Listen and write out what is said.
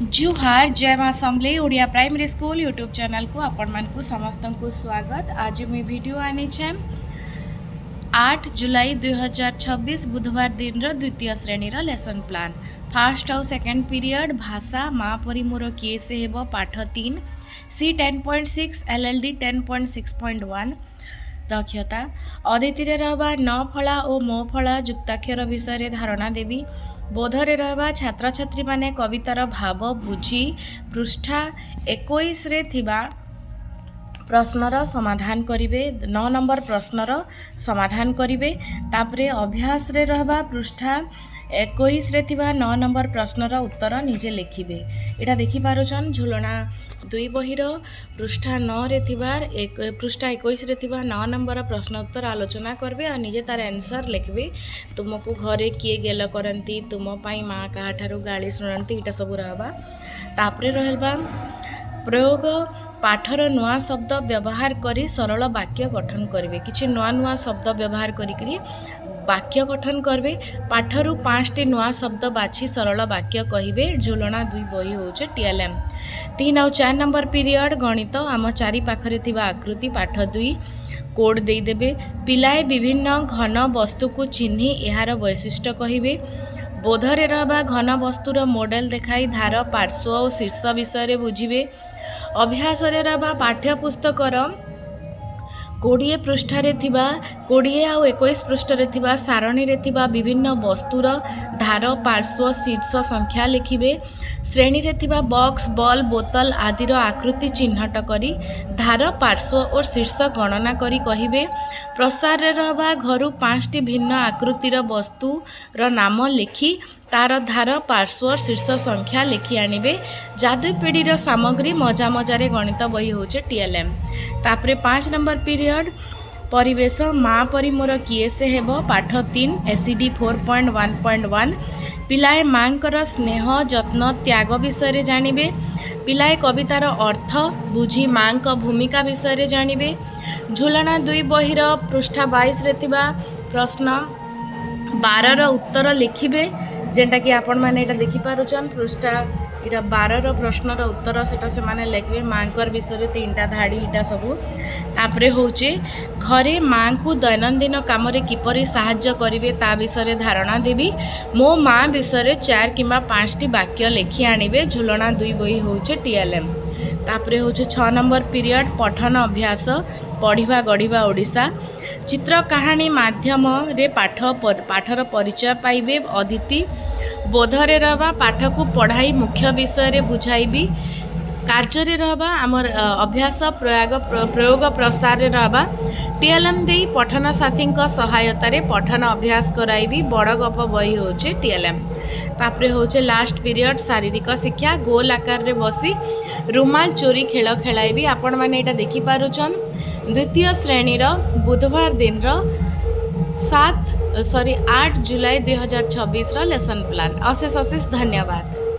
जुहार जय मां Samalei Odia primary school YouTube channel को आपण मान को समस्त को स्वागत। आज मैं वीडियो आनी छे 8 जुलाई 2026 बुधवार दिन रो द्वितीय श्रेणी रो लेसन प्लान फर्स्ट और सेकंड पीरियड भाषा माँ परी मोर किए से हेबो पाठ 3 सी 10.6 एलएलडी 10.6.1 दक्षता अदिति रहबा न फला और मो फला युक्ताक्षर विषय धारणा देवी बोधरे रहबा छात्र छात्री माने कवितार भाव बुझी पृष्ठा 21 रे थिबा प्रश्नर समाधान करिवे 9 नंबर प्रश्नर समाधान करिवे तापरे अभ्यास रे रहबा पृष्ठा 21 रे थिबा 9 नंबर प्रश्नर उत्तर निजे लिखिबे। एटा देखि पारुछन झुलना दुई बहिर पृष्ठा 9 रे थिबार पृष्ठा 21 रे थिबा 9 नंबर प्रश्न उत्तर आलोचना करबे और निजे तार आंसर लिखबे। तुमको घरे किए गेल करंती तुम पई माँ काठारू गाली सुनंती इटा सब रहबा। तापरे रहबा प्रयोग पाठर नुआ शब्द व्यवहार करी सरल वाक्य गठन करेंगे। किसी नुआ नुआ शब्द व्यवहार करी वाक्य गठन करेंगे। पाठरू 5टी नुआ शब्द बाछि सरल वाक्य कहिबे। झुलना दुई बही होचे टीएलएम 3 और 4 नंबर पीरियड गणित आम चारि पाखरे थिबा आकृति पाठ 2 कोड दे देबे। पिलाए विभिन्न घन वस्तु को चिन्हि एहार वैशिष्ट्य कहिबे। बोधरे रहबा घन वस्तुर मॉडल देखाई धार पार्श्व और शीर्ष विषय बुझिबे। अभ्यास रे रहबा पाठ्यपुस्तकर 20 पृष्ठारे थिबा 20 और 21 पृष्ठारे थिबा सारणी रे थिबा विभिन्न वस्तुर धार पार्श्व शीर्ष संख्या लिखिबे। श्रेणी रे थिबा बॉक्स बॉल बोतल आदिर आकृति चिन्हट करी धार पार्श्व और शीर्ष गणना करी कहिबे। प्रसार रे रहबा घरु 5टी भिन्न आकृतिर वस्तुर नाम लिखि तार धार पार्श्व शीर्ष संख्या लिखि आनिबे। जादू पीढ़ीर सामग्री मजा मजारे गणित बही होचे टीएलएम। तापरे 5 नंबर पीरियड परिवेश माँ परी मोर किए से हेबो पाठ 3 एसईडी 4.1.1 पिलाए माँकर स्नेह जत्न त्याग विषय जानिबे। पिलाए कवितार अर्थ बुझी माँ का भूमिका विषय जानिबे। झुलना दुई बहिर पृष्ठा 22 रे थिबा प्रश्न 12 उत्तर लिखिबे। जेनटा कि आपण माने एटा देखि पारुछन पृष्ठा इटा 12 प्रश्नर उत्तर सेटा से माने लिखबे। माँकर विषय 3टा धाड़ी इटा सबू। तापरे होचे घरे माँ को दैनंदिन काम रे किपरि सहाय्य करिवे ता विषय धारणा देवी। मो माँ विषय 4 किंबा 5टी वाक्य लिखि आनिबे। झुलना दुई बही होचे टीएलएम। तापरे होचे 6 नंबर पीरियड पठन अभ्यास पढ़िबा गढ़िबा ओडिशा चित्र कहानी माध्यम रे पाठर परिचय पाइबे। अदिति बोधरे रहबा पाठ को पढ़ाई मुख्य विषय रे बुझाइबी। कार्य रे रहबा आमर अभ्यास प्रयोग प्रसार रे रहबा टीएलएम देई पठन साथी सहायता रे पठन अभ्यास कराइबी। बड़ गप बही होचे टीएलएम। तापरे होचे लास्ट पीरियड शारीरिक शिक्षा गोल आकार रे बसी रुमाल चोरी खेल खेलाइबी। आपण माने एटा देखि पारुछन द्वितीय श्रेणी रो बुधवार दिन रो 8 जुलाई 2026 रो लेसन प्लान। अशेष धन्यवाद।